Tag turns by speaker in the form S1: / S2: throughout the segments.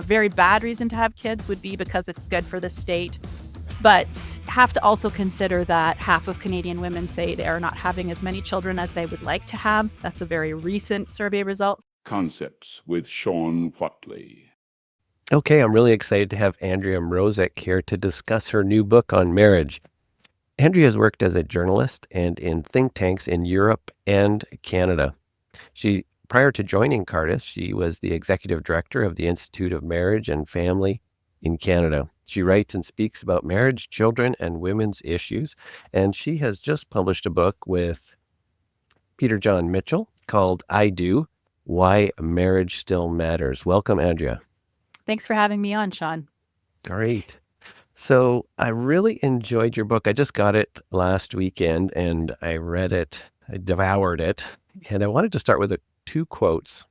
S1: A very bad reason to have kids would be because it's good for the state. But have to also consider that half of Canadian women say they are not having as many children as they would like to have. That's a very recent survey result.
S2: Concepts with Sean Whatley.
S3: Okay, I'm really excited to have Andrea Mrozek here to discuss her new book on marriage. Andrea has worked as a journalist and in think tanks in Europe and Canada. Prior to joining Cardis, she was the executive director of the Institute of Marriage and Family in Canada. She writes and speaks about marriage, children, and women's issues, and she has just published a book with Peter John Mitchell called I Do, Why Marriage Still Matters. Welcome, Andrea.
S1: Thanks for having me on, Sean.
S3: Great. So I really enjoyed your book. I just got it last weekend and I read it, I devoured it. And I wanted to start with two quotes,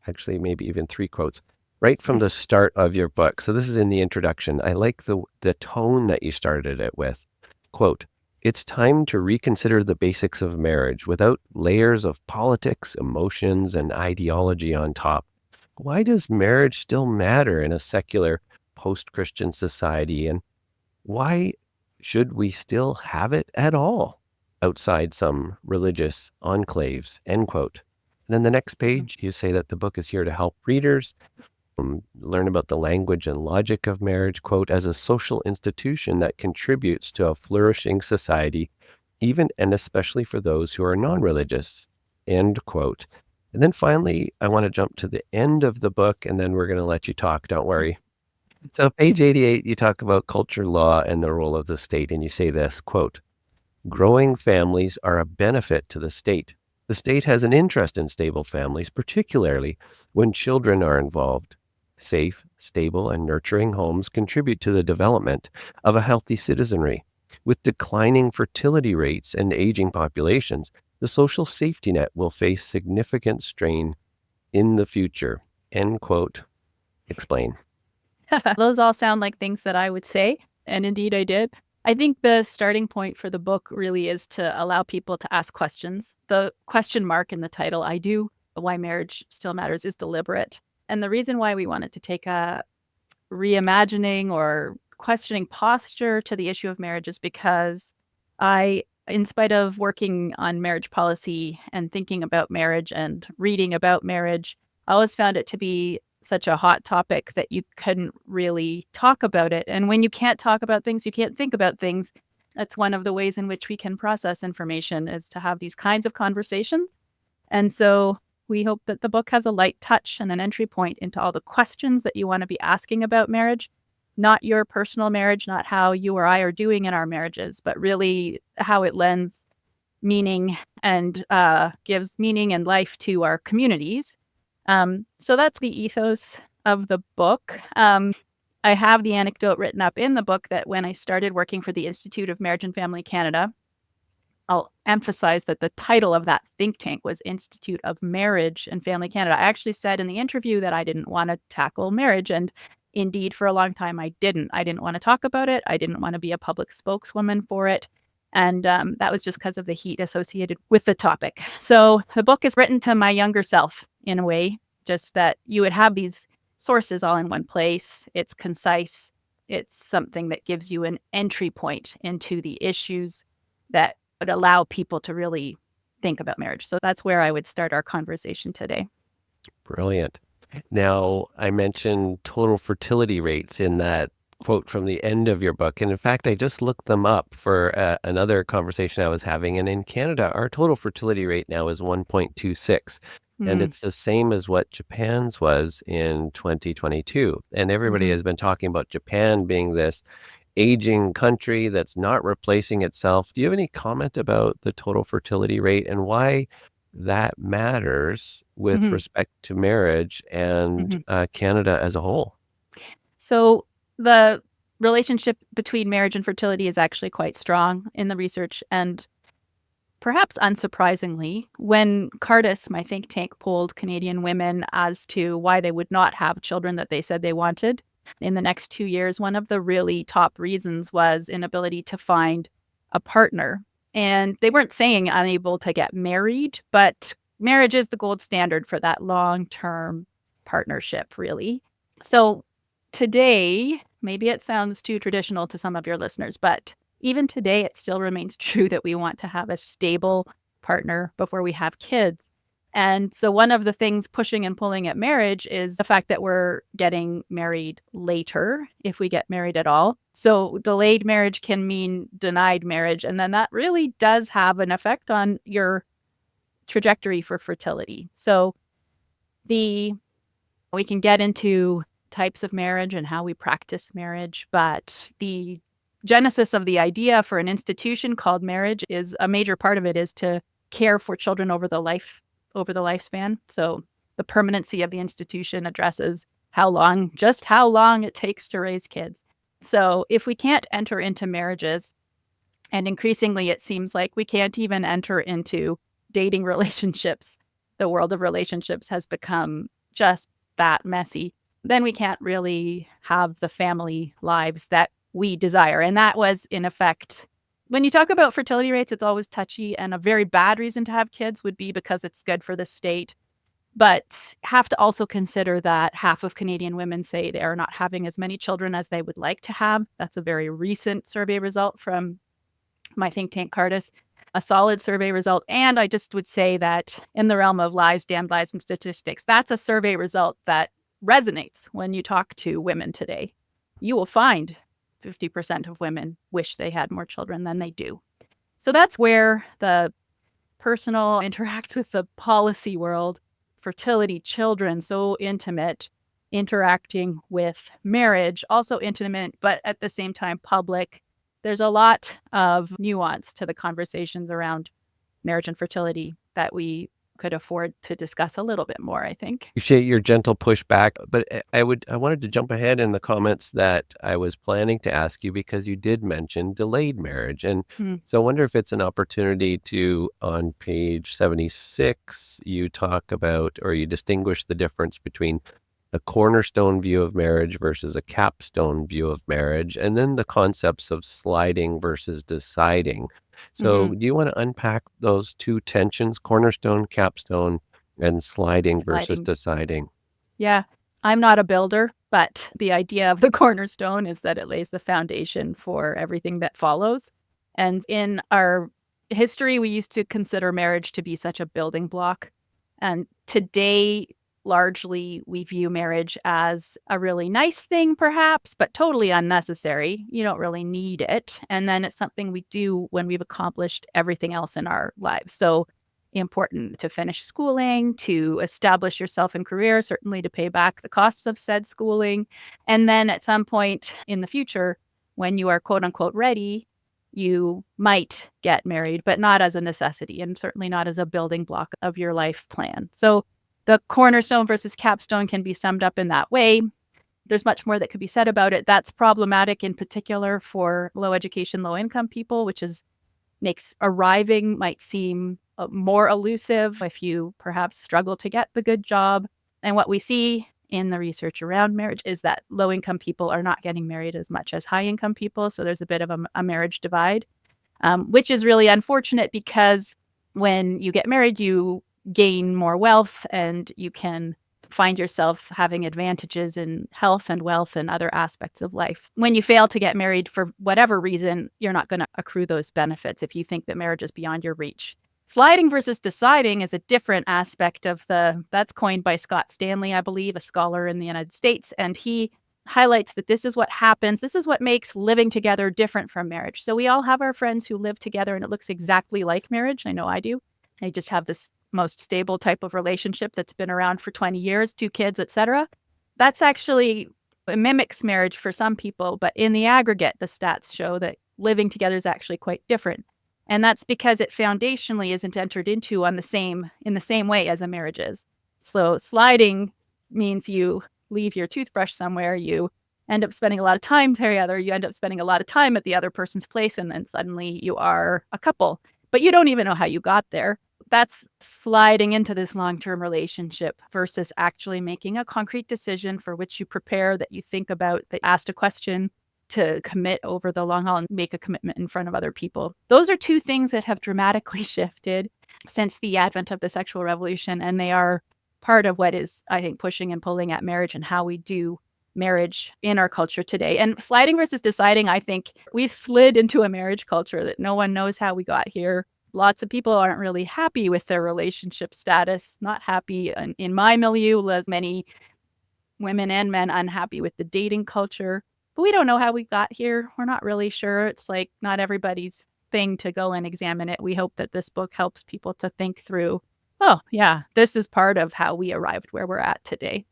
S3: actually maybe even three quotes, right from the start of your book. So this is in the introduction. I like the tone that you started it with. Quote, "It's time to reconsider the basics of marriage without layers of politics, emotions, and ideology on top. Why does marriage still matter in a secular post-Christian society? And why should we still have it at all outside some religious enclaves?" End quote. And then the next page, you say that the book is here to help readers learn about the language and logic of marriage, quote, "as a social institution that contributes to a flourishing society, even and especially for those who are non-religious," end quote. And then finally, I want to jump to the end of the book, and then we're going to let you talk. Don't worry. So page 88, you talk about culture, law, and the role of the state, and you say this, quote, "Growing families are a benefit to the state. The state has an interest in stable families, particularly when children are involved. Safe, stable, and nurturing homes contribute to the development of a healthy citizenry. With declining fertility rates and aging populations, the social safety net will face significant strain in the future." End quote. Explain.
S1: Those all sound like things that I would say, and indeed I did. I think the starting point for the book really is to allow people to ask questions. The question mark in the title, I Do, Why Marriage Still Matters, is deliberate. And the reason why we wanted to take a reimagining or questioning posture to the issue of marriage is because in spite of working on marriage policy and thinking about marriage and reading about marriage, I always found it to be such a hot topic that you couldn't really talk about it. And when you can't talk about things, you can't think about things. That's one of the ways in which we can process information, is to have these kinds of conversations. And so we hope that the book has a light touch and an entry point into all the questions that you want to be asking about marriage, not your personal marriage, not how you or I are doing in our marriages, but really how it lends meaning and gives meaning and life to our communities. So that's the ethos of the book. I have the anecdote written up in the book that when I started working for the Institute of Marriage and Family Canada, I'll emphasize that the title of that think tank was Institute of Marriage and Family Canada. I actually said in the interview that I didn't want to tackle marriage, and indeed for a long time I didn't. I didn't want to talk about it. I didn't want to be a public spokeswoman for it. And that was just because of the heat associated with the topic. So the book is written to my younger self in a way, just that you would have these sources all in one place. It's concise. It's something that gives you an entry point into the issues that would allow people to really think about marriage. So that's where I would start our conversation today.
S3: Brilliant. Now, I mentioned total fertility rates in that quote from the end of your book. And in fact, I just looked them up for another conversation I was having. And in Canada, our total fertility rate now is 1.26. And it's the same as what Japan's was in 2022. And everybody has been talking about Japan being this aging country that's not replacing itself. Do you have any comment about the total fertility rate and why that matters with respect to marriage and Canada as a whole?
S1: So the relationship between marriage and fertility is actually quite strong in the research. And perhaps unsurprisingly, when Cardis, my think tank, polled Canadian women as to why they would not have children that they said they wanted in the next 2 years, one of the really top reasons was inability to find a partner. And they weren't saying unable to get married, but marriage is the gold standard for that long-term partnership, really. So today, maybe it sounds too traditional to some of your listeners, but even today, it still remains true that we want to have a stable partner before we have kids. And so one of the things pushing and pulling at marriage is the fact that we're getting married later, if we get married at all. So delayed marriage can mean denied marriage. And then that really does have an effect on your trajectory for fertility. So we can get into types of marriage and how we practice marriage, but the genesis of the idea for an institution called marriage is a major part of it is to care for children over the lifespan. So the permanency of the institution addresses just how long it takes to raise kids. So if we can't enter into marriages, and increasingly it seems like we can't even enter into dating relationships, the world of relationships has become just that messy, then we can't really have the family lives that we desire. And that was, in effect, when you talk about fertility rates, it's always touchy. And a very bad reason to have kids would be because it's good for the state. But have to also consider that half of Canadian women say they are not having as many children as they would like to have. That's a very recent survey result from my think tank, Cardis, a solid survey result. And I just would say that in the realm of lies, damned lies, and statistics, that's a survey result that resonates when you talk to women today. You will find 50% of women wish they had more children than they do. So that's where the personal interacts with the policy world, fertility, children, so intimate, interacting with marriage, also intimate, but at the same time public. There's a lot of nuance to the conversations around marriage and fertility that we could afford to discuss a little bit more, I think.
S3: Appreciate your gentle pushback, but I wanted to jump ahead in the comments that I was planning to ask you because you did mention delayed marriage. And so I wonder if it's an opportunity to, on page 76, you talk about or you distinguish the difference between a cornerstone view of marriage versus a capstone view of marriage, and then the concepts of sliding versus deciding. So do you want to unpack those two tensions, cornerstone, capstone, and sliding versus
S1: Sliding.
S3: deciding?
S1: Yeah, I'm not a builder, but the idea of the cornerstone is that it lays the foundation for everything that follows. And in our history, we used to consider marriage to be such a building block. And today, largely, we view marriage as a really nice thing, perhaps, but totally unnecessary. You don't really need it. And then it's something we do when we've accomplished everything else in our lives. So important to finish schooling, to establish yourself in career, certainly to pay back the costs of said schooling. And then at some point in the future, when you are quote unquote ready, you might get married, but not as a necessity and certainly not as a building block of your life plan. So the cornerstone versus capstone can be summed up in that way. There's much more that could be said about it. That's problematic in particular for low education, low income people, which makes arriving might seem more elusive if you perhaps struggle to get the good job. And what we see in the research around marriage is that low income people are not getting married as much as high income people. So there's a bit of a marriage divide, which is really unfortunate because when you get married, you gain more wealth and you can find yourself having advantages in health and wealth and other aspects of life. When you fail to get married for whatever reason, you're not going to accrue those benefits if you think that marriage is beyond your reach. Sliding versus deciding is a different aspect of that's coined by Scott Stanley, I believe, a scholar in the United States. And he highlights that this is what happens. This is what makes living together different from marriage. So we all have our friends who live together and it looks exactly like marriage. I know I do. I just have this most stable type of relationship that's been around for 20 years, 2 kids, etc. That's actually it mimics marriage for some people, but in the aggregate, the stats show that living together is actually quite different. And that's because it foundationally isn't entered into in the same way as a marriage is. So sliding means you leave your toothbrush somewhere, you end up spending a lot of time together, you end up spending a lot of time at the other person's place, and then suddenly you are a couple. But you don't even know how you got there. That's sliding into this long-term relationship versus actually making a concrete decision for which you prepare, that you think about, that asked a question to commit over the long haul and make a commitment in front of other people. Those are two things that have dramatically shifted since the advent of the sexual revolution, and they are part of what is, I think, pushing and pulling at marriage and how we do marriage in our culture today. And sliding versus deciding, I think we've slid into a marriage culture that no one knows how we got here. Lots of people aren't really happy with their relationship status, not happy in my milieu, as many women and men unhappy with the dating culture. But we don't know how we got here. We're not really sure. It's like not everybody's thing to go and examine it. We hope that this book helps people to think through, oh, yeah, this is part of how we arrived where we're at today.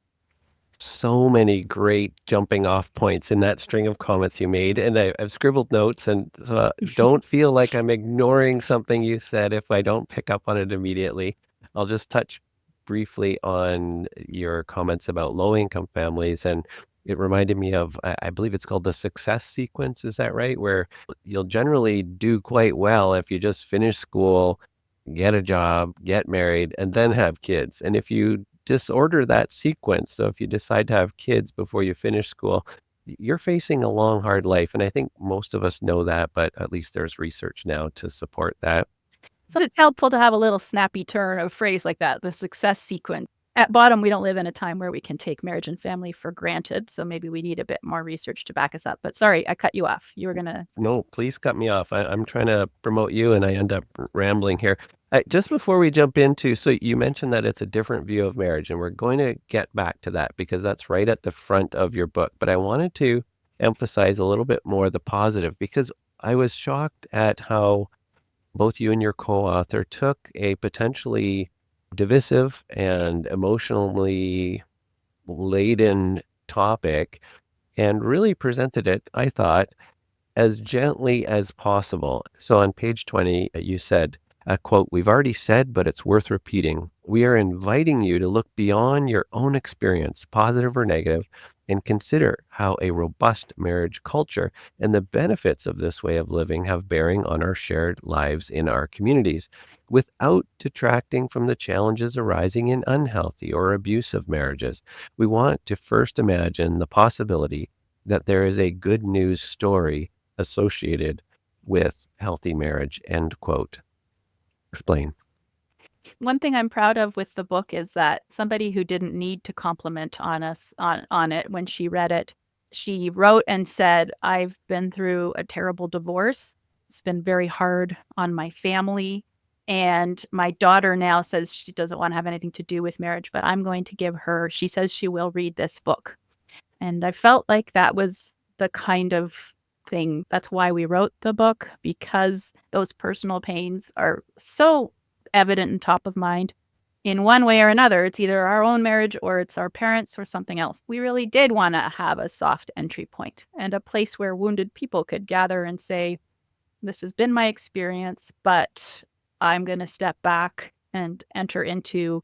S3: So many great jumping off points in that string of comments you made. And I've scribbled notes, and so don't feel like I'm ignoring something you said if I don't pick up on it immediately. I'll just touch briefly on your comments about low-income families. And it reminded me of, I believe it's called the success sequence. Is that right? Where you'll generally do quite well if you just finish school, get a job, get married, and then have kids. And if you disorder that sequence, so if you decide to have kids before you finish school, you're facing a long, hard life. And I think most of us know that, but at least there's research now to support that.
S1: So it's helpful to have a little snappy turn of phrase like that, the success sequence. At bottom, we don't live in a time where we can take marriage and family for granted. So maybe we need a bit more research to back us up. But sorry, I cut you off. You were going to.
S3: No, please cut me off. I'm trying to promote you and I end up rambling here. Just before we jump into, so you mentioned that it's a different view of marriage, and we're going to get back to that because that's right at the front of your book. But I wanted to emphasize a little bit more the positive, because I was shocked at how both you and your co-author took a potentially divisive and emotionally laden topic and really presented it, I thought, as gently as possible. So on page 20, you said, quote, "We've already said, but it's worth repeating. We are inviting you to look beyond your own experience, positive or negative, and consider how a robust marriage culture and the benefits of this way of living have bearing on our shared lives in our communities, without detracting from the challenges arising in unhealthy or abusive marriages. We want to first imagine the possibility that there is a good news story associated with healthy marriage," end quote. Explain.
S1: One thing I'm proud of with the book is that somebody who didn't need to compliment on us on it when she read it, she wrote and said, "I've been through a terrible divorce. It's been very hard on my family. And my daughter now says she doesn't want to have anything to do with marriage, but I'm going to give her, she says she will read this book." And I felt like that was the kind of thing. That's why we wrote the book, because those personal pains are so evident and top of mind in one way or another. It's either our own marriage or it's our parents or something else. We really did want to have a soft entry point and a place where wounded people could gather and say, this has been my experience, but I'm going to step back and enter into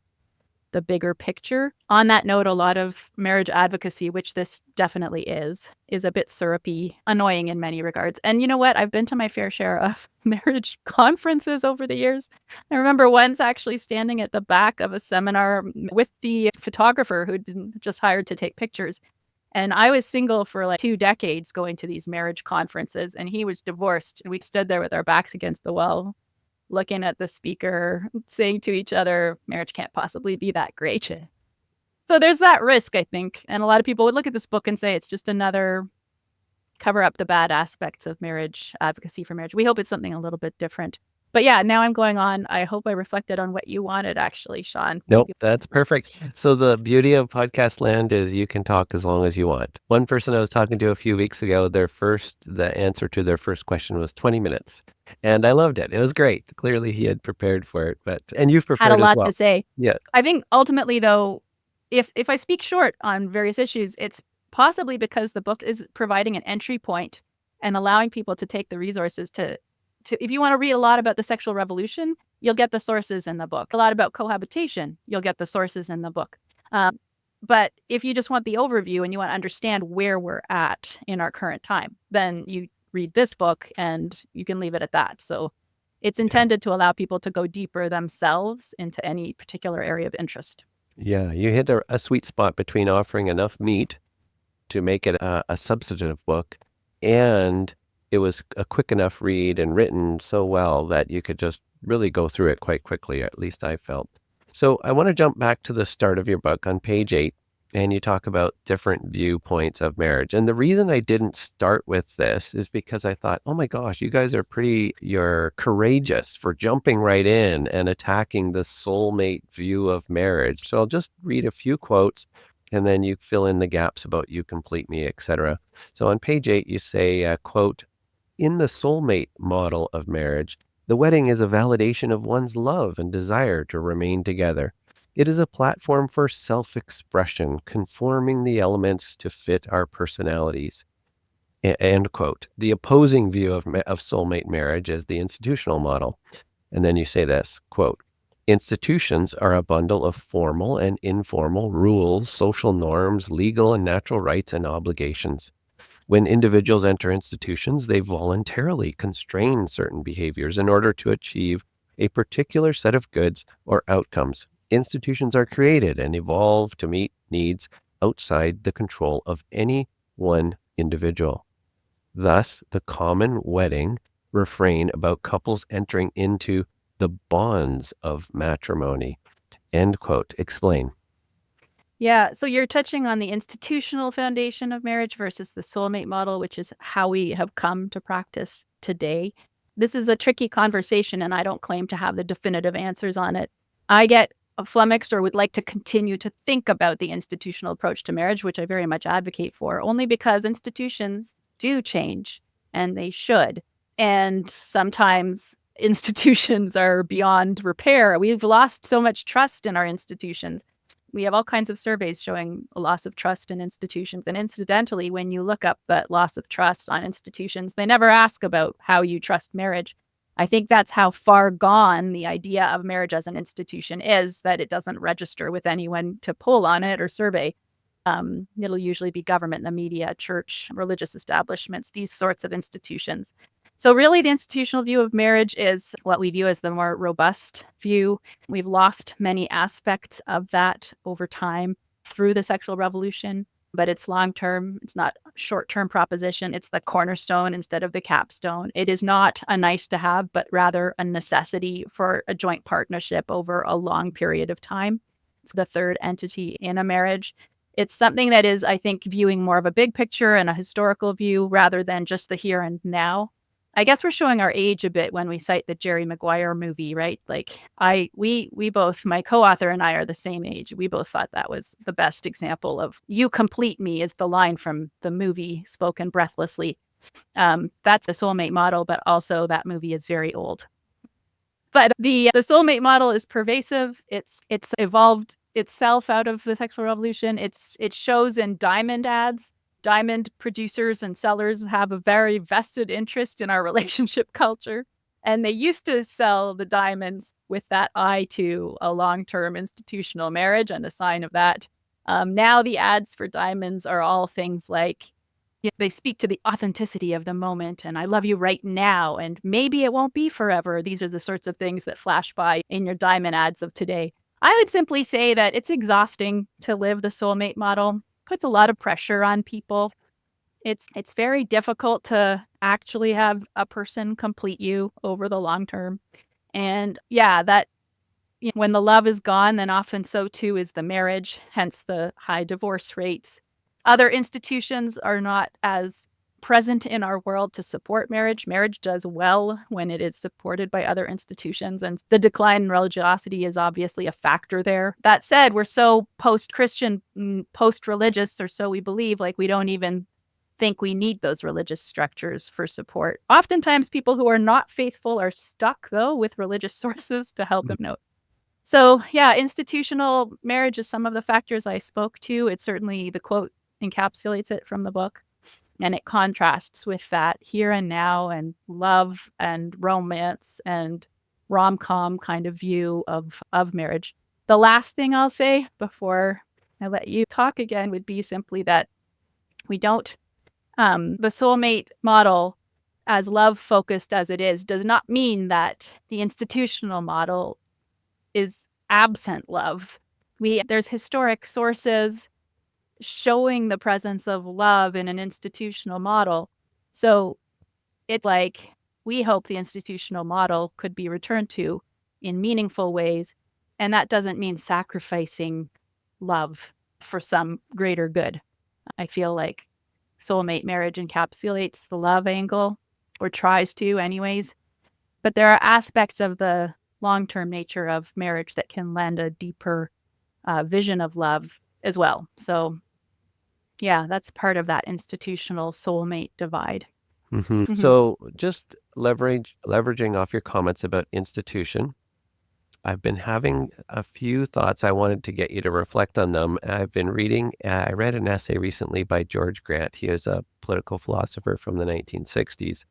S1: the bigger picture. On that note, a lot of marriage advocacy, which this definitely is a bit syrupy, annoying in many regards. And you know what? I've been to my fair share of marriage conferences over the years. I remember once actually standing at the back of a seminar with the photographer who'd been just hired to take pictures. And I was single for like 2 decades going to these marriage conferences, and he was divorced. And we stood there with our backs against the wall, looking at the speaker, saying to each other, marriage can't possibly be that great. So there's that risk, I think. And a lot of people would look at this book and say it's just another cover up the bad aspects of marriage, advocacy for marriage. We hope it's something a little bit different. But yeah, now I'm going on. I hope I reflected on what you wanted, actually, Sean.
S3: Nope, that's perfect. So the beauty of podcast land is you can talk as long as you want. One person I was talking to a few weeks ago, the answer to their first question was 20 minutes. And I loved it. It was great. Clearly he had prepared for it, and you've prepared
S1: had a
S3: as
S1: lot
S3: well.
S1: to say.
S3: Yeah.
S1: I think ultimately, though, if I speak short on various issues, it's possibly because the book is providing an entry point and allowing people to take the resources to if you want to read a lot about the sexual revolution, you'll get the sources in the book. A lot about cohabitation, you'll get the sources in the book. But if you just want the overview and you want to understand where we're at in our current time, then you read this book and you can leave it at that. So it's intended to allow people to go deeper themselves into any particular area of interest.
S3: Yeah, you hit a sweet spot between offering enough meat to make it a substantive book, and it was a quick enough read and written so well that you could just really go through it quite quickly, at least I felt. So I want to jump back to the start of your book on page 8. and you talk about different viewpoints of marriage. And the reason I didn't start with this is because I thought, oh my gosh, you guys are you're courageous for jumping right in and attacking the soulmate view of marriage. So I'll just read a few quotes and then you fill in the gaps about you complete me, etc. So on page 8, you say, quote, in the soulmate model of marriage, the wedding is a validation of one's love and desire to remain together. It is a platform for self-expression, conforming the elements to fit our personalities. End quote. The opposing view of soulmate marriage is the institutional model. And then you say this, quote, institutions are a bundle of formal and informal rules, social norms, legal and natural rights and obligations. When individuals enter institutions, they voluntarily constrain certain behaviors in order to achieve a particular set of goods or outcomes. Institutions are created and evolve to meet needs outside the control of any one individual. Thus, the common wedding refrain about couples entering into the bonds of matrimony. End quote. Explain.
S1: Yeah, so you're touching on the institutional foundation of marriage versus the soulmate model, which is how we have come to practice today. This is a tricky conversation, and I don't claim to have the definitive answers on it. I get flummoxed or would like to continue to think about the institutional approach to marriage, which I very much advocate for, only because institutions do change, and they should. And sometimes institutions are beyond repair. We've lost so much trust in our institutions. We have all kinds of surveys showing a loss of trust in institutions. And incidentally, when you look up that loss of trust on institutions, they never ask about how you trust marriage. I think that's how far gone the idea of marriage as an institution is, that it doesn't register with anyone to pull on it or survey. It'll usually be government, the media, church, religious establishments, these sorts of institutions. So really, the institutional view of marriage is what we view as the more robust view. We've lost many aspects of that over time through the sexual revolution, but it's long-term. It's not a short-term proposition. It's the cornerstone instead of the capstone. It is not a nice to have, but rather a necessity for a joint partnership over a long period of time. It's the third entity in a marriage. It's something that is, I think, viewing more of a big picture and a historical view rather than just the here and now. I guess we're showing our age a bit when we cite the Jerry Maguire movie, right? Like we both, my co-author and I are the same age. We both thought that was the best example of "you complete me" is the line from the movie spoken breathlessly. That's a soulmate model, but also that movie is very old. But the soulmate model is pervasive. It's evolved itself out of the sexual revolution. It shows in diamond ads. Diamond producers and sellers have a very vested interest in our relationship culture. And they used to sell the diamonds with that eye to a long-term institutional marriage and a sign of that. Now the ads for diamonds are all things like, they speak to the authenticity of the moment and I love you right now and maybe it won't be forever. These are the sorts of things that flash by in your diamond ads of today. I would simply say that it's exhausting to live the soulmate model. Puts a lot of pressure on people. It's very difficult to actually have a person complete you over the long term. And yeah, that when the love is gone, then often so too is the marriage, hence the high divorce rates. Other institutions are not as present in our world to support marriage. Marriage does well when it is supported by other institutions, and the decline in religiosity is obviously a factor there. That said, we're so post-Christian, post-religious, or so we believe, like we don't even think we need those religious structures for support. Oftentimes, people who are not faithful are stuck, though, with religious sources to help them out. So, yeah, institutional marriage is some of the factors I spoke to. It's certainly, the quote encapsulates it from the book. And it contrasts with that here and now and love and romance and rom-com kind of view of marriage. The last thing I'll say before I let you talk again would be simply that we don't, the soulmate model, as love-focused as it is, does not mean that the institutional model is absent love. There's historic sources showing the presence of love in an institutional model. So it's like we hope the institutional model could be returned to in meaningful ways. And that doesn't mean sacrificing love for some greater good. I feel like soulmate marriage encapsulates the love angle, or tries to anyways. But there are aspects of the long-term nature of marriage that can lend a deeper vision of love as well. So yeah, that's part of that institutional soulmate divide.
S3: So just leveraging off your comments about institution, I've been having a few thoughts. I wanted to get you to reflect on them. I've been reading, I read an essay recently by George Grant. He is a political philosopher from the 1960s,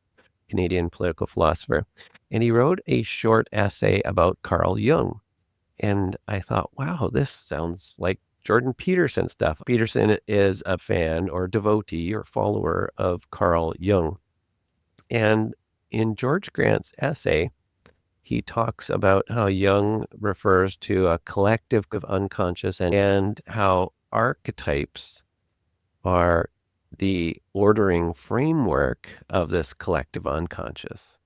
S3: Canadian political philosopher. And he wrote a short essay about Carl Jung. And I thought, wow, this sounds like Jordan Peterson stuff. Peterson is a fan or devotee or follower of Carl Jung. And in George Grant's essay, he talks about how Jung refers to a collective of unconscious and how archetypes are the ordering framework of this collective unconscious.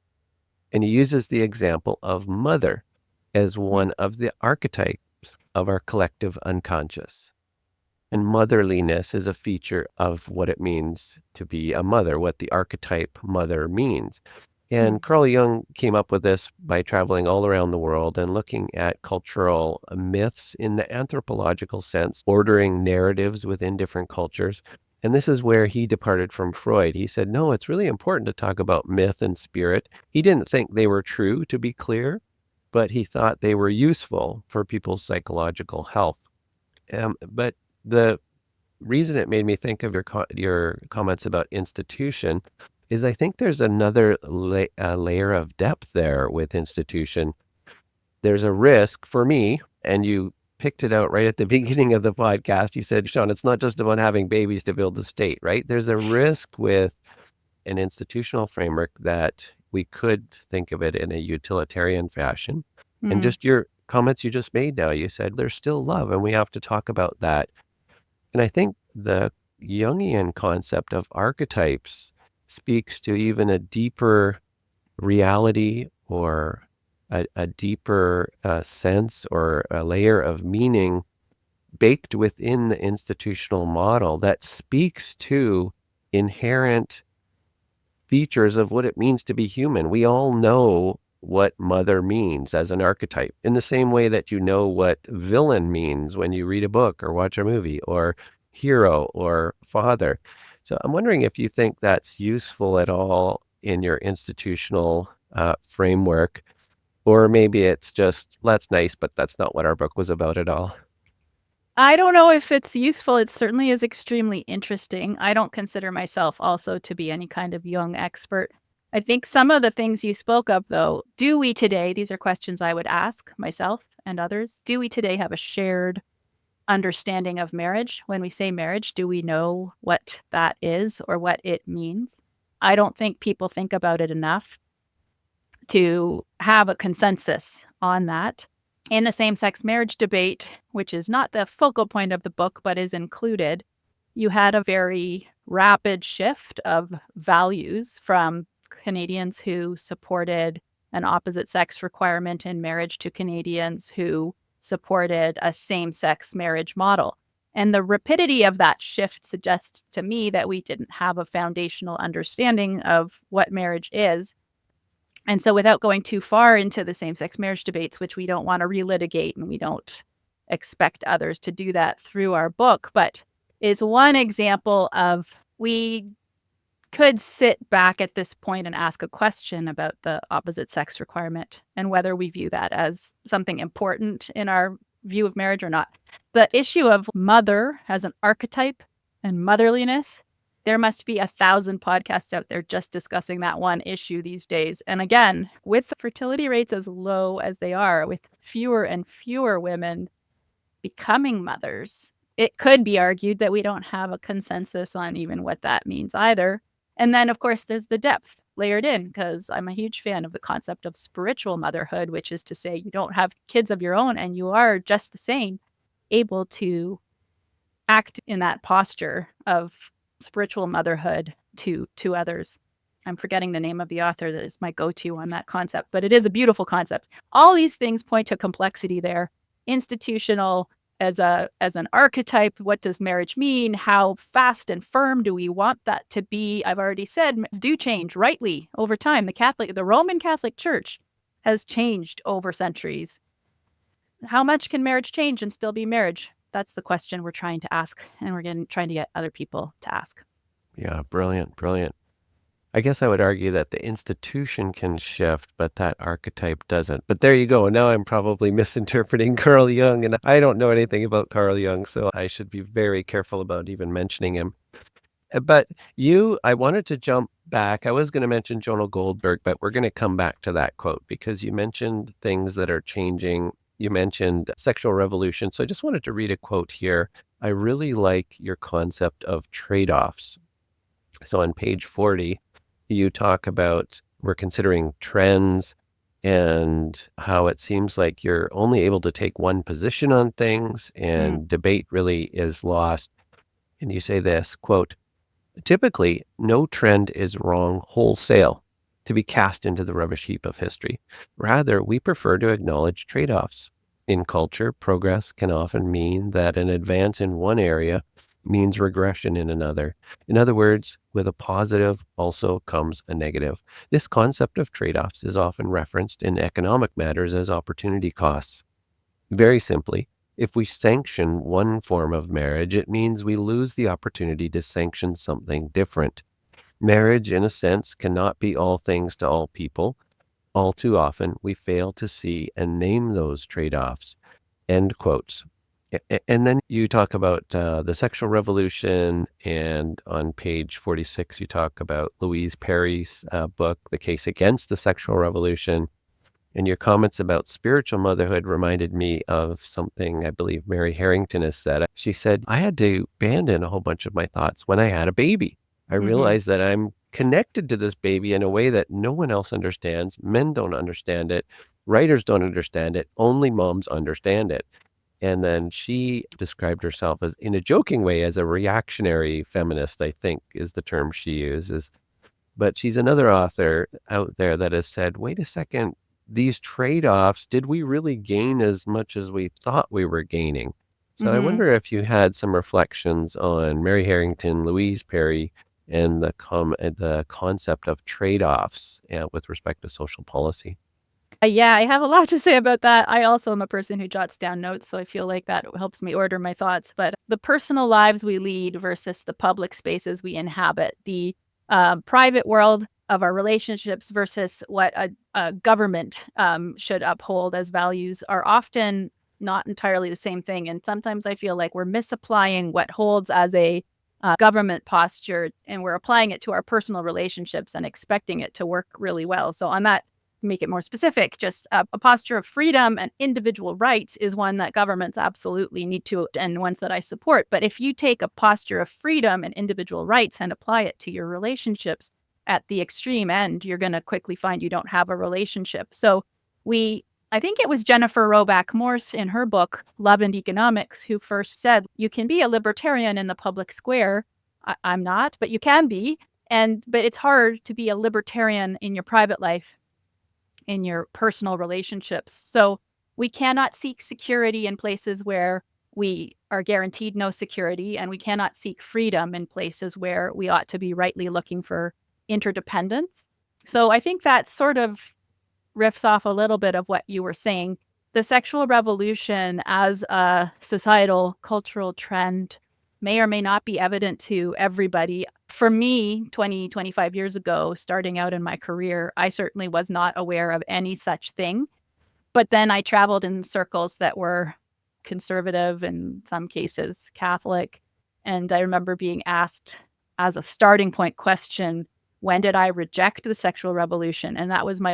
S3: And he uses the example of mother as one of the archetypes of our collective unconscious. And motherliness is a feature of what it means to be a mother, what the archetype mother means. And Carl Jung came up with this by traveling all around the world and looking at cultural myths in the anthropological sense, ordering narratives within different cultures. And this is where he departed from Freud. He said, no, it's really important to talk about myth and spirit. He didn't think they were true, to be clear, but he thought they were useful for people's psychological health. But the reason it made me think of your comments about institution is I think there's another layer of depth there with institution. There's a risk for me, and you picked it out right at the beginning of the podcast. You said, Sean, it's not just about having babies to build the state, right? There's a risk with an institutional framework that we could think of it in a utilitarian fashion. And just your comments you just made now, you said there's still love and we have to talk about that. And I think the Jungian concept of archetypes speaks to even a deeper reality or a deeper sense or a layer of meaning baked within the institutional model that speaks to inherent features of what it means to be human. We all know what mother means as an archetype in the same way that you know what villain means when you read a book or watch a movie, or hero or father. So I'm wondering if you think that's useful at all in your institutional framework, or maybe it's just, that's nice, but that's not what our book was about at all.
S1: I don't know if it's useful. It certainly is extremely interesting. I don't consider myself also to be any kind of Jung expert. I think some of the things you spoke of, though, do we today, these are questions I would ask myself and others, do we today have a shared understanding of marriage? When we say marriage, do we know what that is or what it means? I don't think people think about it enough to have a consensus on that. In the same-sex marriage debate, which is not the focal point of the book, but is included, you had a very rapid shift of values from Canadians who supported an opposite sex requirement in marriage to Canadians who supported a same-sex marriage model. And the rapidity of that shift suggests to me that we didn't have a foundational understanding of what marriage is. And so without going too far into the same-sex marriage debates, which we don't want to relitigate and we don't expect others to do that through our book, but is one example of we could sit back at this point and ask a question about the opposite sex requirement and whether we view that as something important in our view of marriage or not. The issue of mother as an archetype and motherliness, there must be 1,000 podcasts out there just discussing that one issue these days. And again, with fertility rates as low as they are, with fewer and fewer women becoming mothers, it could be argued that we don't have a consensus on even what that means either. And then, of course, there's the depth layered in, because I'm a huge fan of the concept of spiritual motherhood, which is to say you don't have kids of your own and you are just the same able to act in that posture of spiritual motherhood to others. I'm forgetting the name of the author that is my go-to on that concept, but it is a beautiful concept. All these things point to complexity there, institutional as an archetype. What does marriage mean? How fast and firm do we want that to be? I've already said do change rightly over time. The Roman Catholic Church has changed over centuries. How much can marriage change and still be marriage? That's the question we're trying to ask, and we're trying to get other people to ask.
S3: Yeah, brilliant, brilliant. I guess I would argue that the institution can shift, but that archetype doesn't. But there you go. Now I'm probably misinterpreting Carl Jung, and I don't know anything about Carl Jung, so I should be very careful about even mentioning him. But I wanted to jump back. I was going to mention Jonah Goldberg, but we're going to come back to that quote because you mentioned things that are changing. You mentioned sexual revolution. So I just wanted to read a quote here. I really like your concept of trade-offs. So on page 40, you talk about we're considering trends and how it seems like you're only able to take one position on things and debate really is lost. And you say this, quote, typically, no trend is wrong wholesale to be cast into the rubbish heap of history. Rather, we prefer to acknowledge trade-offs. In culture, progress can often mean that an advance in one area means regression in another. In other words, with a positive also comes a negative. This concept of trade-offs is often referenced in economic matters as opportunity costs. Very simply, if we sanction one form of marriage, it means we lose the opportunity to sanction something different. Marriage, in a sense, cannot be all things to all people. All too often, we fail to see and name those trade-offs. End quotes. And then you talk about the sexual revolution, and on page 46, you talk about Louise Perry's book, The Case Against the Sexual Revolution. And your comments about spiritual motherhood reminded me of something I believe Mary Harrington has said. She said, I had to abandon a whole bunch of my thoughts when I had a baby. I realized that I'm connected to this baby in a way that no one else understands. Men don't understand it. Writers don't understand it. Only moms understand it. And then she described herself as, in a joking way, as a reactionary feminist, I think is the term she uses. But she's another author out there that has said, wait a second, these trade-offs, did we really gain as much as we thought we were gaining? So I wonder if you had some reflections on Mary Harrington, Louise Perry, and the concept of trade-offs with respect to social policy.
S1: Yeah, I have a lot to say about that. I also am a person who jots down notes, so I feel like that helps me order my thoughts. But the personal lives we lead versus the public spaces we inhabit, the private world of our relationships versus what a government should uphold as values are often not entirely the same thing. And sometimes I feel like we're misapplying what holds as a government posture, and we're applying it to our personal relationships and expecting it to work really well. So on that, make it more specific, just a posture of freedom and individual rights is one that governments absolutely need to, and ones that I support. But if you take a posture of freedom and individual rights and apply it to your relationships at the extreme end, you're going to quickly find you don't have a relationship. So I think it was Jennifer Roback Morse in her book, Love and Economics, who first said, you can be a libertarian in the public square. I'm not, but you can be. But it's hard to be a libertarian in your private life, in your personal relationships. So we cannot seek security in places where we are guaranteed no security, and we cannot seek freedom in places where we ought to be rightly looking for interdependence. So I think that sort of riffs off a little bit of what you were saying. The sexual revolution as a societal cultural trend may or may not be evident to everybody. For me, 20, 25 years ago, starting out in my career, I certainly was not aware of any such thing. But then I traveled in circles that were conservative, in some cases Catholic. And I remember being asked as a starting point question, when did I reject the sexual revolution? And that was my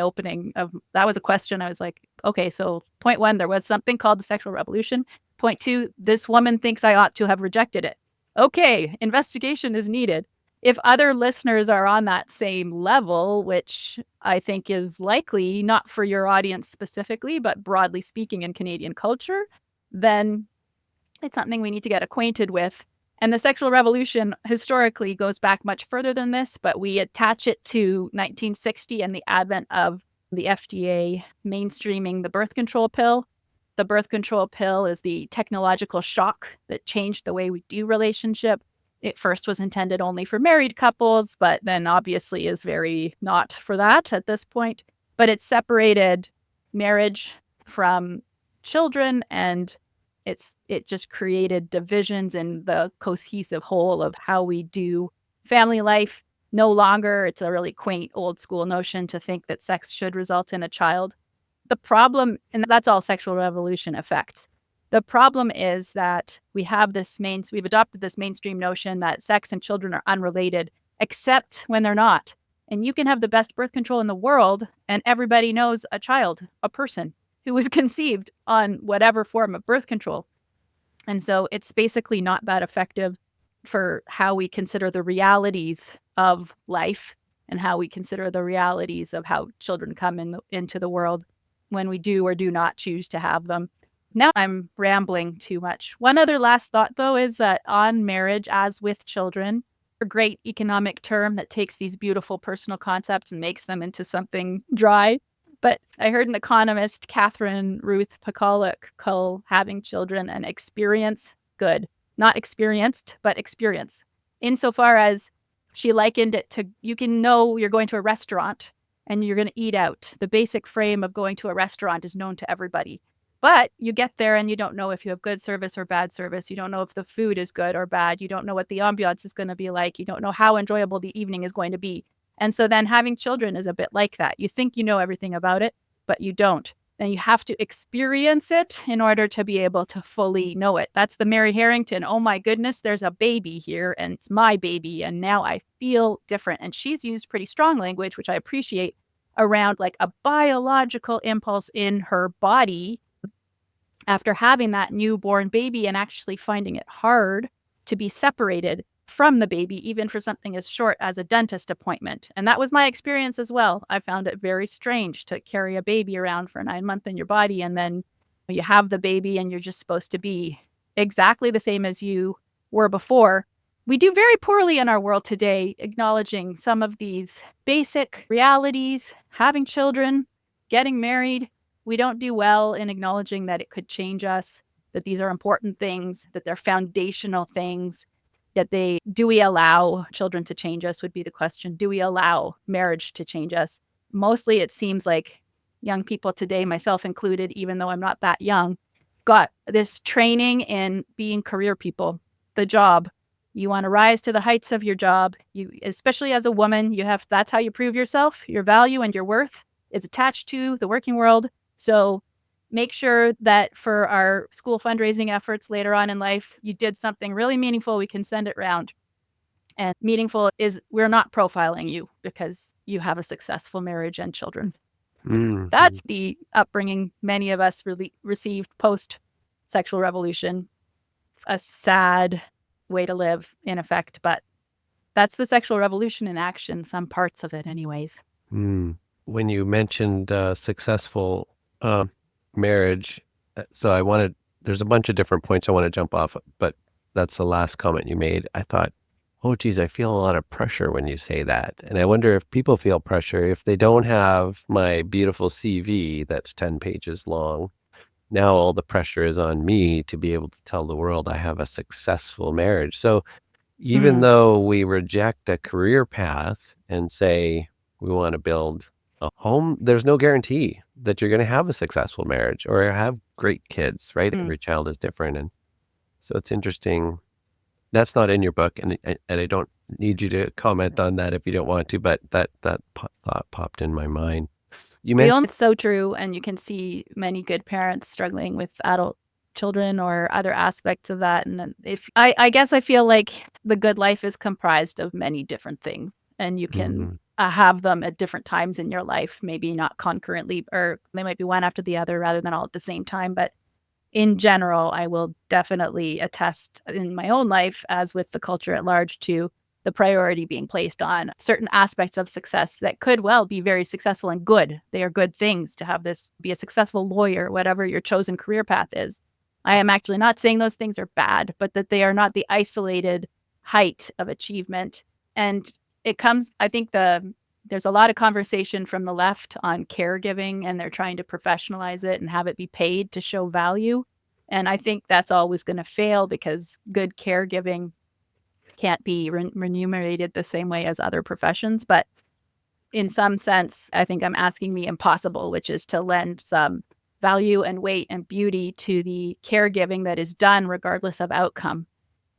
S1: that was a question. I was like, okay, so point one, there was something called the sexual revolution. Point two, this woman thinks I ought to have rejected it. Okay, investigation is needed. If other listeners are on that same level, which I think is likely, not for your audience specifically, but broadly speaking in Canadian culture, then it's something we need to get acquainted with. And the sexual revolution historically goes back much further than this, but we attach it to 1960 and the advent of the FDA mainstreaming the birth control pill. the birth control pill is the technological shock that changed the way we do relationship. It first was intended only for married couples, but then obviously is very not for that at this point. But it separated marriage from children, and it just created divisions in the cohesive whole of how we do family life. No longer, it's a really quaint old school notion to think that sex should result in a child. The problem, and that's all sexual revolution affects. The problem is that we've adopted this mainstream notion that sex and children are unrelated, except when they're not. And you can have the best birth control in the world, and everybody knows a child, a person who was conceived on whatever form of birth control. And so it's basically not that effective for how we consider the realities of life and how we consider the realities of how children come into the world when we do or do not choose to have them. Now I'm rambling too much. One other last thought, though, is that on marriage, as with children, a great economic term that takes these beautiful personal concepts and makes them into something dry. But I heard an economist, Catherine Ruth Pacolic, call having children an experience good. Not experienced, but experience. Insofar as she likened it to, you can know you're going to a restaurant and you're going to eat out. The basic frame of going to a restaurant is known to everybody. But you get there and you don't know if you have good service or bad service. You don't know if the food is good or bad. You don't know what the ambiance is going to be like. You don't know how enjoyable the evening is going to be. And so then having children is a bit like that. You think you know everything about it, but you don't. And you have to experience it in order to be able to fully know it. That's the Mary Harrington, oh my goodness, there's a baby here and it's my baby and now I feel different. And she's used pretty strong language, which I appreciate, around like a biological impulse in her body after having that newborn baby and actually finding it hard to be separated from the baby, even for something as short as a dentist appointment. And that was my experience as well. I found it very strange to carry a baby around for 9 months in your body, and then you have the baby and you're just supposed to be exactly the same as you were before. We do very poorly in our world today acknowledging some of these basic realities, having children, getting married. We don't do well in acknowledging that it could change us, that these are important things, that they're foundational things. Do we allow children to change us would be the question. Do we allow marriage to change us? Mostly it seems like young people today, myself included, even though I'm not that young, got this training in being career people, the job. You want to rise to the heights of your job. You, especially as a woman, that's how you prove yourself. Your value and your worth is attached to the working world. So make sure that for our school fundraising efforts later on in life, you did something really meaningful. We can send it around. And meaningful is we're not profiling you because you have a successful marriage and children.
S3: Mm-hmm.
S1: That's the upbringing many of us really received post-sexual revolution. It's a sad way to live, in effect, but that's the sexual revolution in action, some parts of it anyways.
S3: Mm. When you mentioned successful marriage, there's a bunch of different points I want to jump off, but that's the last comment you made. I thought, oh geez, I feel a lot of pressure when you say that. And I wonder if people feel pressure if they don't have my beautiful CV that's 10 pages long. Now all the pressure is on me to be able to tell the world I have a successful marriage. So even though we reject a career path and say we want to build a home, there's no guarantee that you're going to have a successful marriage or have great kids, right? Every child is different. And so it's interesting. That's not in your book, and I don't need you to comment on that if you don't want to, but that thought popped in my mind.
S1: It's so true, and you can see many good parents struggling with adult children or other aspects of that. And then I guess I feel like the good life is comprised of many different things, and you can have them at different times in your life, maybe not concurrently, or they might be one after the other rather than all at the same time. But in general, I will definitely attest in my own life, as with the culture at large, to the priority being placed on certain aspects of success that could well be very successful and good. They are good things to have this, be a successful lawyer, whatever your chosen career path is. I am actually not saying those things are bad, but that they are not the isolated height of achievement. And it comes, I think the There's a lot of conversation from the left on caregiving, and they're trying to professionalize it and have it be paid to show value. And I think that's always going to fail because good caregiving can't be remunerated the same way as other professions. But in some sense, I think I'm asking the impossible, which is to lend some value and weight and beauty to the caregiving that is done regardless of outcome.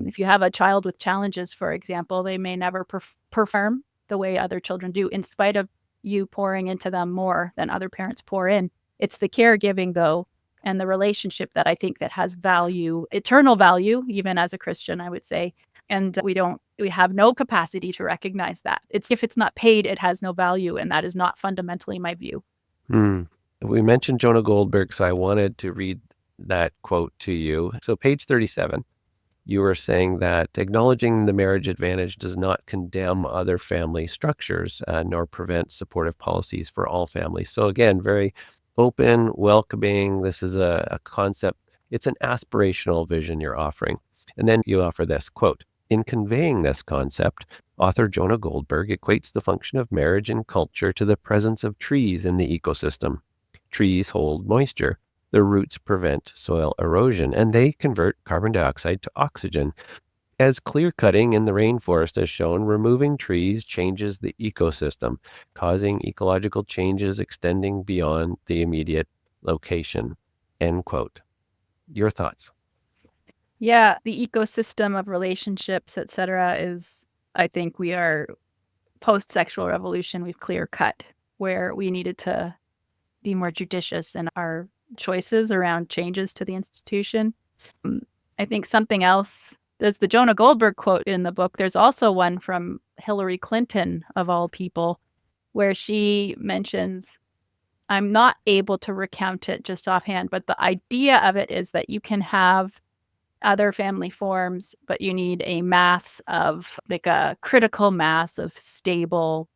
S1: If you have a child with challenges, for example, they may never perform the way other children do, in spite of you pouring into them more than other parents pour in. It's the caregiving, though, and the relationship that I think that has value, eternal value, even as a Christian, I would say. And we have no capacity to recognize that. If it's not paid, it has no value. And that is not fundamentally my view.
S3: We mentioned Jonah Goldberg, so I wanted to read that quote to you. So page 37, you were saying that acknowledging the marriage advantage does not condemn other family structures, nor prevent supportive policies for all families. So again, very open, welcoming. This is a concept. It's an aspirational vision you're offering. And then you offer this quote, in conveying this concept, author Jonah Goldberg equates the function of marriage in culture to the presence of trees in the ecosystem. Trees hold moisture. Their roots prevent soil erosion, and they convert carbon dioxide to oxygen. As clear-cutting in the rainforest has shown, removing trees changes the ecosystem, causing ecological changes extending beyond the immediate location. End quote. Your thoughts?
S1: Yeah, the ecosystem of relationships, et cetera, is, I think we are post-sexual revolution, we've clear cut where we needed to be more judicious in our choices around changes to the institution. I think something else, there's the Jonah Goldberg quote in the book. There's also one from Hillary Clinton, of all people, where she mentions, I'm not able to recount it just offhand, but the idea of it is that you can have other family forms, but you need a mass of, like a critical mass of stable,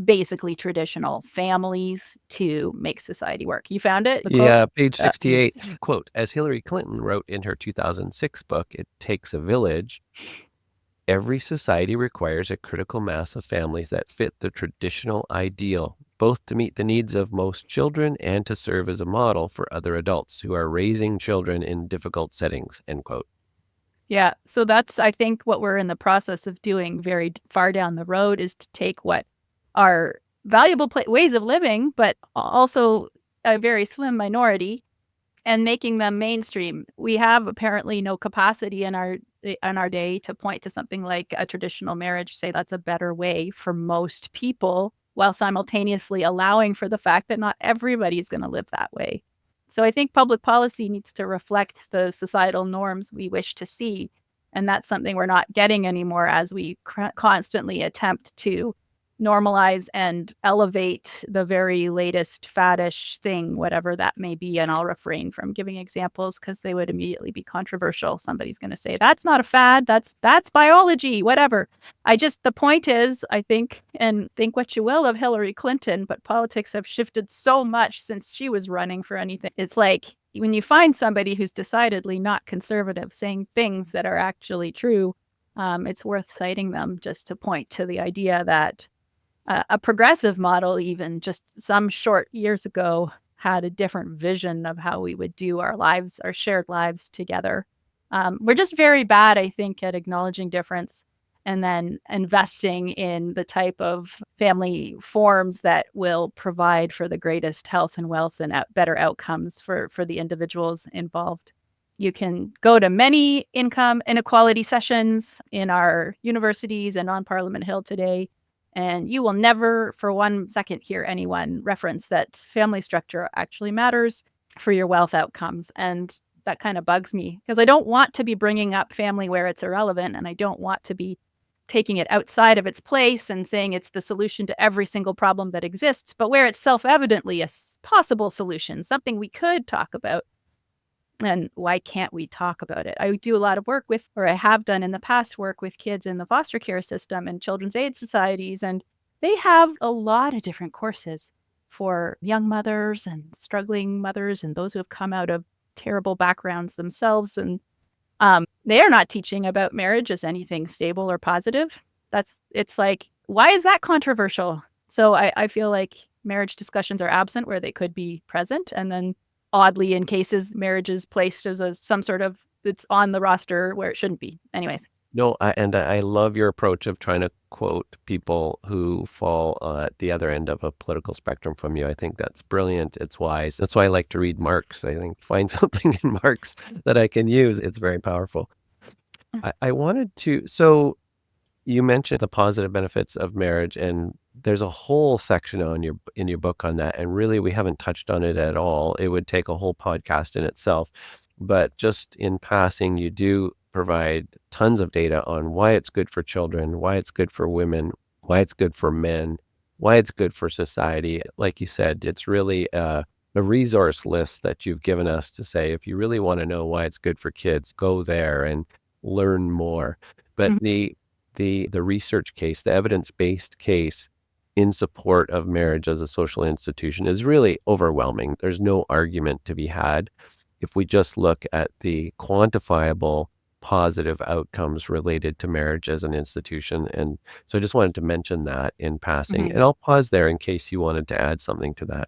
S1: basically traditional families to make society work. You found it?
S3: Yeah, page 68, quote, as Hillary Clinton wrote in her 2006 book, It Takes a Village, every society requires a critical mass of families that fit the traditional ideal, both to meet the needs of most children and to serve as a model for other adults who are raising children in difficult settings, end quote.
S1: Yeah. So that's, I think, what we're in the process of doing very far down the road is to take what are valuable ways of living, but also a very slim minority, and making them mainstream. We have apparently no capacity in our day to point to something like a traditional marriage, say that's a better way for most people, while simultaneously allowing for the fact that not everybody's going to live that way. So I think public policy needs to reflect the societal norms we wish to see. And that's something we're not getting anymore as we constantly attempt to normalize and elevate the very latest faddish thing, whatever that may be. And I'll refrain from giving examples because they would immediately be controversial. Somebody's going to say, that's not a fad, that's biology, whatever. The point is, I think, and think what you will of Hillary Clinton, but politics have shifted so much since she was running for anything. It's like when you find somebody who's decidedly not conservative saying things that are actually true, it's worth citing them just to point to the idea that a progressive model, even just some short years ago, had a different vision of how we would do our lives, our shared lives together. We're just very bad, I think, at acknowledging difference and then investing in the type of family forms that will provide for the greatest health and wealth and better outcomes for the individuals involved. You can go to many income inequality sessions in our universities and on Parliament Hill today, and you will never for 1 second hear anyone reference that family structure actually matters for your wealth outcomes. And that kind of bugs me because I don't want to be bringing up family where it's irrelevant, and I don't want to be taking it outside of its place and saying it's the solution to every single problem that exists, but where it's self-evidently a possible solution, something we could talk about. And why can't we talk about it? I do a lot of work with, or I have done in the past, work with kids in the foster care system and children's aid societies, and they have a lot of different courses for young mothers and struggling mothers and those who have come out of terrible backgrounds themselves. And they are not teaching about marriage as anything stable or positive. It's like, why is that controversial? So I feel like marriage discussions are absent where they could be present. And then oddly, in cases, marriage is placed as some sort of, it's on the roster where it shouldn't be. Anyways.
S3: No, I love your approach of trying to quote people who fall at the other end of a political spectrum from you. I think that's brilliant. It's wise. That's why I like to read Marx. I think find something in Marx that I can use. It's very powerful. I wanted to, so you mentioned the positive benefits of marriage, and there's a whole section in your book on that. And really, we haven't touched on it at all. It would take a whole podcast in itself. But just in passing, you do provide tons of data on why it's good for children, why it's good for women, why it's good for men, why it's good for society. Like you said, it's really a resource list that you've given us to say, if you really want to know why it's good for kids, go there and learn more. But
S1: Mhm.
S3: the research case, the evidence-based case in support of marriage as a social institution is really overwhelming. There's no argument to be had if we just look at the quantifiable positive outcomes related to marriage as an institution. And so I just wanted to mention that in passing.
S1: Mhm.
S3: And I'll pause there in case you wanted to add something to that.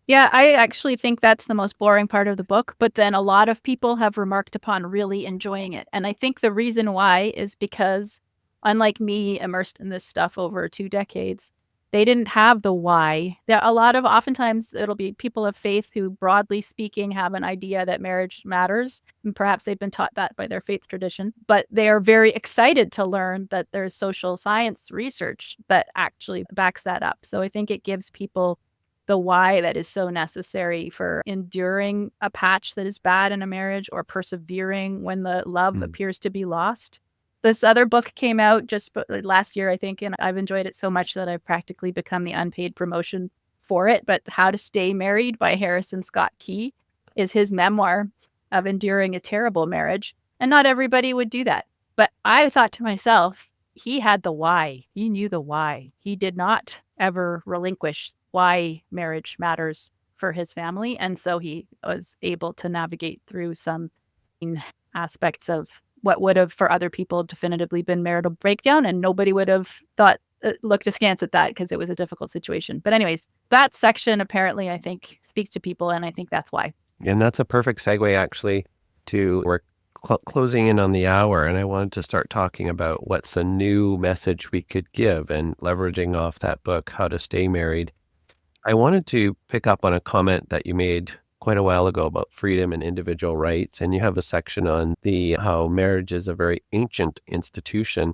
S1: Yeah, I actually think that's the most boring part of the book, but then a lot of people have remarked upon really enjoying it. And I think the reason why is because, unlike me, immersed in this stuff over 2 decades, they didn't have the why. There a lot of oftentimes it'll be people of faith who, broadly speaking, have an idea that marriage matters, and perhaps they've been taught that by their faith tradition, but they are very excited to learn that there's social science research that actually backs that up. So I think it gives people the why that is so necessary for enduring a patch that is bad in a marriage or persevering when the love
S3: Mm.
S1: appears to be lost. This other book came out just last year, I think, and I've enjoyed it so much that I've practically become the unpaid promotion for it. But How to Stay Married by Harrison Scott Key is his memoir of enduring a terrible marriage. And not everybody would do that. But I thought to myself, he had the why. He knew the why. He did not ever relinquish why marriage matters for his family. And so he was able to navigate through some aspects of what would have for other people definitively been marital breakdown. And nobody would have looked askance at that because it was a difficult situation. But anyways, that section apparently, I think, speaks to people. And I think that's why.
S3: And that's a perfect segue actually to we're closing in on the hour. And I wanted to start talking about what's a new message we could give and leveraging off that book, How to Stay Married. I wanted to pick up on a comment that you made quite a while ago about freedom and individual rights. And you have a section on the how marriage is a very ancient institution.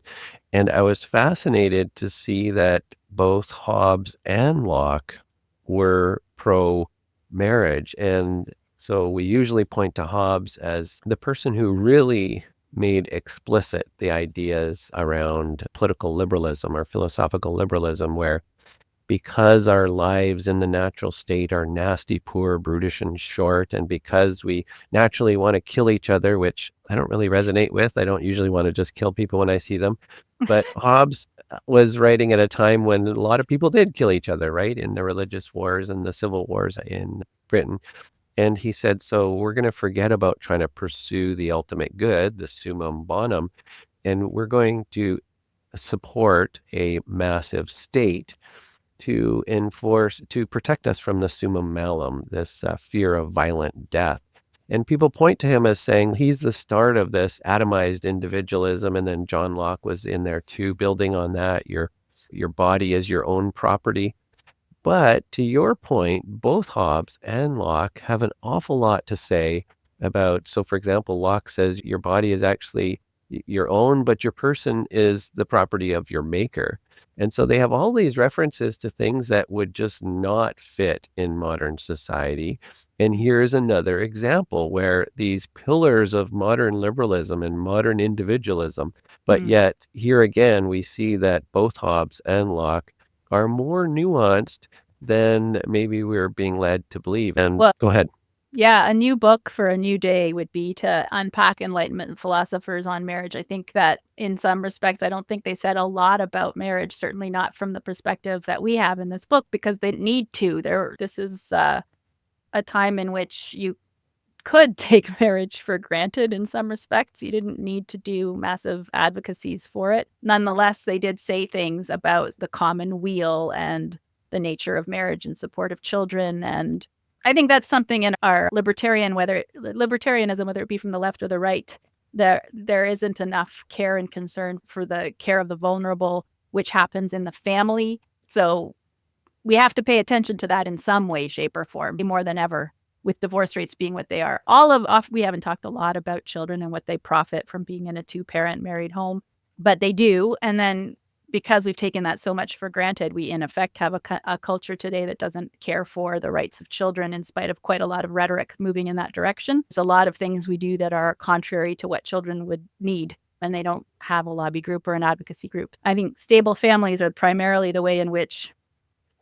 S3: And I was fascinated to see that both Hobbes and Locke were pro marriage. And so we usually point to Hobbes as the person who really made explicit the ideas around political liberalism or philosophical liberalism, where because our lives in the natural state are nasty, poor, brutish, and short, and because we naturally want to kill each other, which I don't really resonate with. I don't usually want to just kill people when I see them. But Hobbes was writing at a time when a lot of people did kill each other, right? In the religious wars and the civil wars in Britain. And he said, so we're going to forget about trying to pursue the ultimate good, the summum bonum, and we're going to support a massive state to enforce, to protect us from the summum malum, this fear of violent death. And people point to him as saying he's the start of this atomized individualism. And then John Locke was in there too, building on that. Your body is your own property. But to your point, both Hobbes and Locke have an awful lot to say about. So, for example, Locke says your body is actually your own, but your person is the property of your maker. And so they have all these references to things that would just not fit in modern society. And here's another example where these pillars of modern liberalism and modern individualism, but
S1: Mm.
S3: yet here again, we see that both Hobbes and Locke are more nuanced than maybe we're being led to believe. And
S1: Well,
S3: go ahead.
S1: yeah, a new book for a new day would be to unpack Enlightenment philosophers on marriage. I think that in some respects, I don't think they said a lot about marriage, certainly not from the perspective that we have in this book, because they need to. This is a time in which you could take marriage for granted in some respects. You didn't need to do massive advocacies for it. Nonetheless, they did say things about the common weal and the nature of marriage and support of children. And I think that's something in our libertarianism, whether it be from the left or the right, there isn't enough care and concern for the care of the vulnerable, which happens in the family. So we have to pay attention to that in some way, shape, or form, more than ever, with divorce rates being what they are. We haven't talked a lot about children and what they profit from being in a 2-parent married home, but they do. And then because we've taken that so much for granted, we in effect have a culture today that doesn't care for the rights of children, in spite of quite a lot of rhetoric moving in that direction. There's a lot of things we do that are contrary to what children would need, and they don't have a lobby group or an advocacy group. I think stable families are primarily the way in which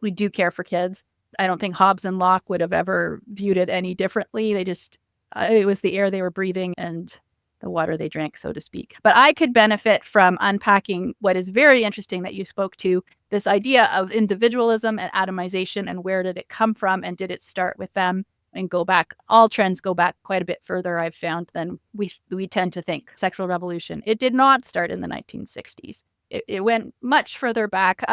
S1: we do care for kids. I don't think Hobbes and Locke would have ever viewed it any differently. They just, it was the air they were breathing and the water they drank, so to speak. But I could benefit from unpacking what is very interesting that you spoke to, this idea of individualism and atomization, and where did it come from, and did it start with them and go back? All trends go back quite a bit further, I've found, than we tend to think. Sexual revolution, it did not start in the 1960s. It went much further back.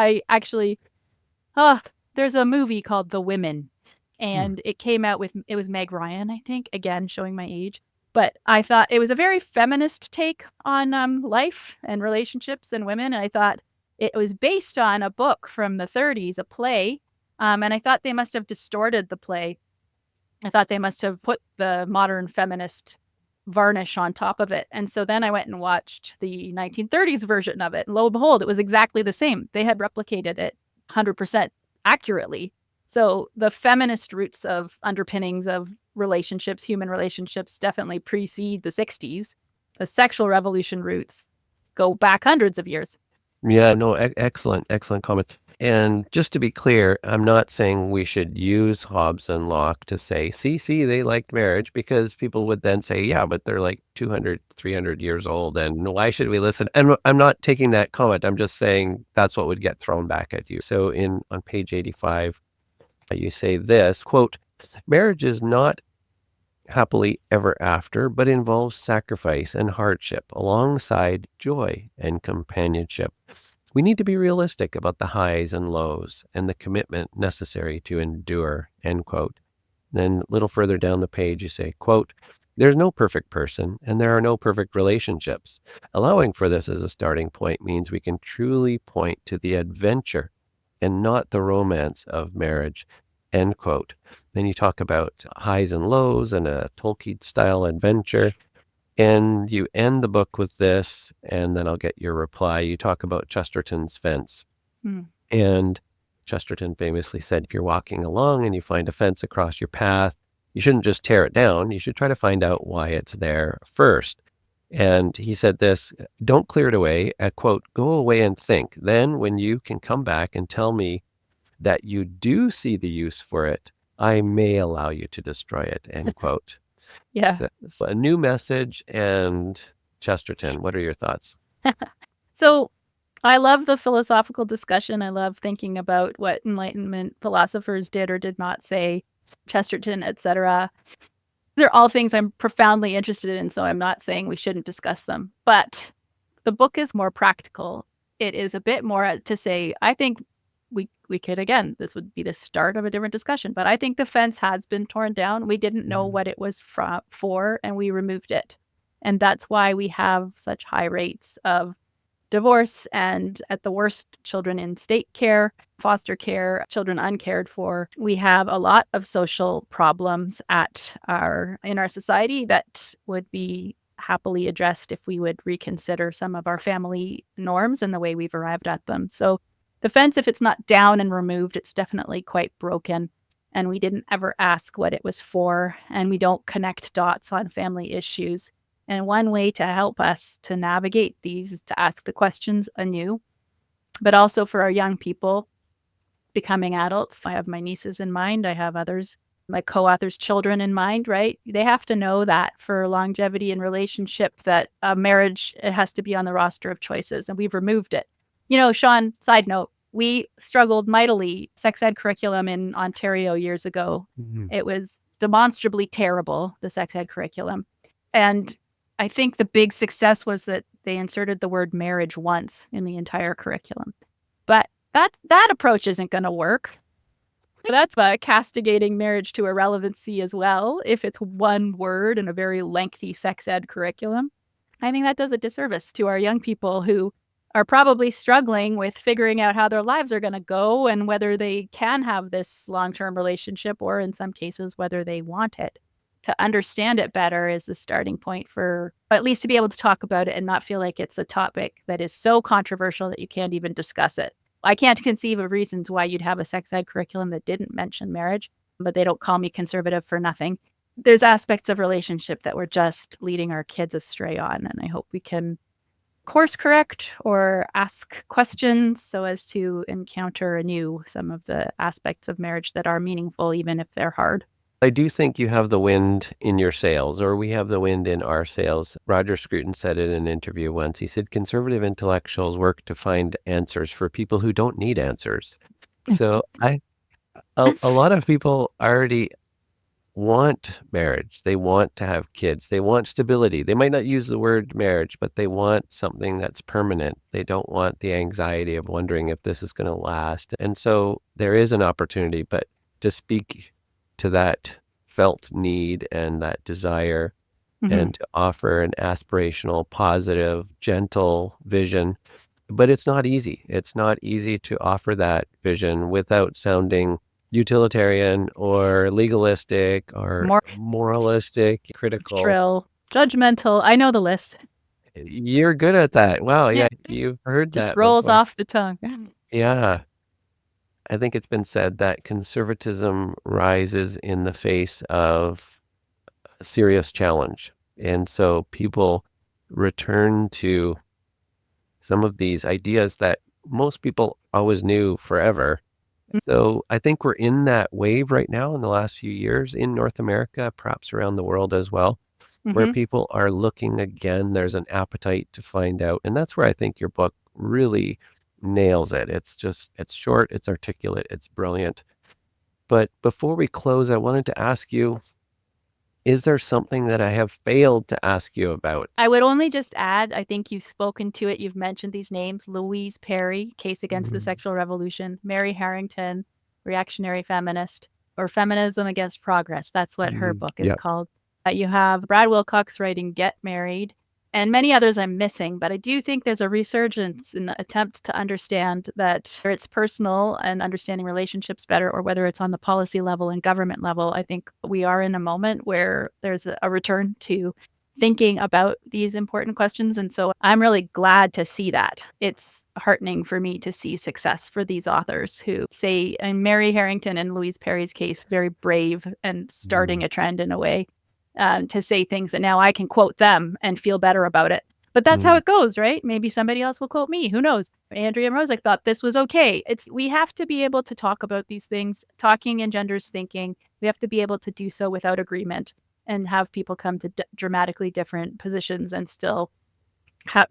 S1: There's a movie called The Women, and it came out it was Meg Ryan, I think, again, showing my age. But I thought it was a very feminist take on life and relationships and women. And I thought it was based on a book from the 30s, a play. And I thought they must have distorted the play. I thought they must have put the modern feminist varnish on top of it. And so then I went and watched the 1930s version of it. And lo and behold, it was exactly the same. They had replicated it 100% accurately. So the feminist roots of underpinnings of relationships, human relationships, definitely precede the 60s. The sexual revolution roots go back hundreds of years.
S3: Yeah, no, excellent comment. And just to be clear, I'm not saying we should use Hobbes and Locke to say, see, they liked marriage, because people would then say, yeah, but they're like 200, 300 years old, and why should we listen? And I'm not taking that comment. I'm just saying that's what would get thrown back at you. So on page 85, you say this, quote, marriage is not happily ever after, but involves sacrifice and hardship alongside joy and companionship. We need to be realistic about the highs and lows and the commitment necessary to endure, end quote. Then a little further down the page, you say, quote, there's no perfect person and there are no perfect relationships. Allowing for this as a starting point means we can truly point to the adventure and not the romance of marriage, end quote. Then you talk about highs and lows and a Tolkien-style adventure. And you end the book with this, and then I'll get your reply. You talk about Chesterton's fence. And Chesterton famously said, if you're walking along and you find a fence across your path, you shouldn't just tear it down. You should try to find out why it's there first. And he said this, don't clear it away. Quote, go away and think. Then when you can come back and tell me that you do see the use for it, I may allow you to destroy it, end quote.
S1: Yeah.
S3: So a new message and Chesterton. What are your thoughts?
S1: So I love the philosophical discussion. I love thinking about what Enlightenment philosophers did or did not say, Chesterton, etc. They're all things I'm profoundly interested in, so I'm not saying we shouldn't discuss them. But the book is more practical. It is a bit more to say, I think we could, again, this would be the start of a different discussion, but I think the fence has been torn down. We didn't know what it was for, and we removed it. And that's why we have such high rates of divorce and, at the worst, children in state care, foster care, children uncared for. We have a lot of social problems in our society that would be happily addressed if we would reconsider some of our family norms and the way we've arrived at them. So the fence, if it's not down and removed, it's definitely quite broken. And we didn't ever ask what it was for. And we don't connect dots on family issues. And one way to help us to navigate these is to ask the questions anew. But also for our young people becoming adults, I have my nieces in mind. I have others, my co-authors' children in mind, right? They have to know that for longevity in relationship, that a marriage, it has to be on the roster of choices. And we've removed it. You know, Sean, side note, we struggled mightily, sex ed curriculum in Ontario years ago. It was demonstrably terrible, the sex ed curriculum. And I think the big success was that they inserted the word marriage once in the entire curriculum. But that approach isn't going to work. That's castigating marriage to irrelevancy as well, if it's one word in a very lengthy sex ed curriculum. I think that does a disservice to our young people who are probably struggling with figuring out how their lives are going to go and whether they can have this long-term relationship, or in some cases, whether they want it. To understand it better is the starting point for at least to be able to talk about it and not feel like it's a topic that is so controversial that you can't even discuss it. I can't conceive of reasons why you'd have a sex ed curriculum that didn't mention marriage, but they don't call me conservative for nothing. There's aspects of relationship that we're just leading our kids astray on, and I hope we can course correct or ask questions so as to encounter anew some of the aspects of marriage that are meaningful, even if they're hard.
S3: I do think you have the wind in your sails, or we have the wind in our sails. Roger Scruton said in an interview once, he said, conservative intellectuals work to find answers for people who don't need answers. So a lot of people already want marriage. They want to have kids. They want stability. They might not use the word marriage, but they want something that's permanent. They don't want the anxiety of wondering if this is going to last. And so there is an opportunity, but to speak to that felt need and that desire, and to offer an aspirational, positive, gentle vision. But it's not easy. It's not easy to offer that vision without sounding utilitarian or legalistic or moralistic, critical.
S1: Shrill, judgmental. I know the list.
S3: You're good at that. Wow. Yeah. You've heard that
S1: Just rolls
S3: before.
S1: off the tongue.
S3: Yeah. I think it's been said that conservatism rises in the face of a serious challenge. And so people return to some of these ideas that most people always knew forever. So I think we're in that wave right now in the last few years in North America, perhaps around the world as well, where people are looking again. There's an appetite to find out. And that's where I think your book really nails it. It's short, it's articulate, it's brilliant. But before we close, I wanted to ask you, is there something that I have failed to ask you about?
S1: I would only just add, I think you've spoken to it. You've mentioned these names: Louise Perry, Case Against the Sexual Revolution; Mary Harrington, Reactionary Feminist, or Feminism Against Progress. That's what her book is called. You have Brad Wilcox writing Get Married, and many others I'm missing, but I do think there's a resurgence in attempts to understand that whether it's personal and understanding relationships better, or whether it's on the policy level and government level. I think we are in a moment where there's a return to thinking about these important questions. And so I'm really glad to see that. It's heartening for me to see success for these authors who say, in Mary Harrington and Louise Perry's case, very brave and starting a trend in a way. To say things that now I can quote them and feel better about it. But that's how it goes, right? Maybe somebody else will quote me. Who knows? Andrea Mrozek thought this was okay. We have to be able to talk about these things. Talking engenders thinking. We have to be able to do so without agreement and have people come to dramatically different positions and still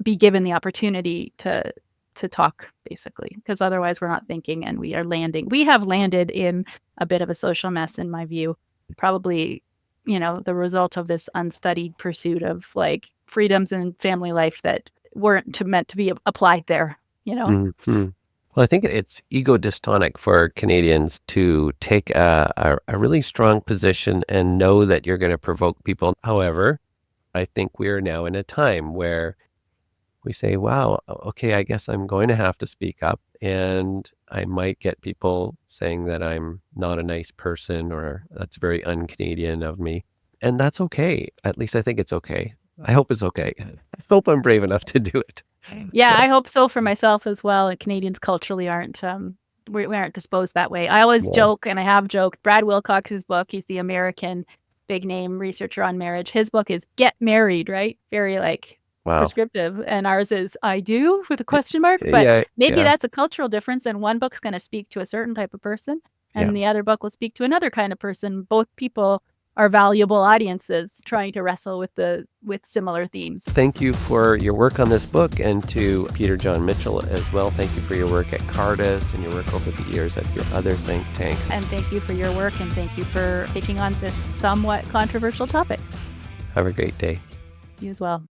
S1: be given the opportunity to talk, basically, because otherwise we're not thinking and we have landed in a bit of a social mess, in my view. Probably the result of this unstudied pursuit of freedoms in family life that weren't meant to be applied there,
S3: Well, I think it's ego dystonic for Canadians to take a really strong position and know that you're going to provoke people. However, I think we are now in a time where we say, wow, okay, I guess I'm going to have to speak up, and I might get people saying that I'm not a nice person or that's very un-Canadian of me. And that's okay. At least I think it's okay. I hope it's okay. I hope I'm brave enough to do it.
S1: Yeah, I hope so for myself as well. Canadians culturally aren't, we aren't disposed that way. I always joke, and I have joked, Brad Wilcox's book, he's the American big name researcher on marriage. His book is Get Married, right? Very prescriptive, and ours is I do with a question mark, but maybe that's a cultural difference, and one book's going to speak to a certain type of person and the other book will speak to another kind of person. Both people our valuable audiences trying to wrestle with similar themes.
S3: Thank you for your work on this book, and to Peter John Mitchell as well. Thank you for your work at Cardis and your work over the years at your other think tanks.
S1: And thank you for your work, and thank you for taking on this somewhat controversial topic.
S3: Have a great day.
S1: You as well.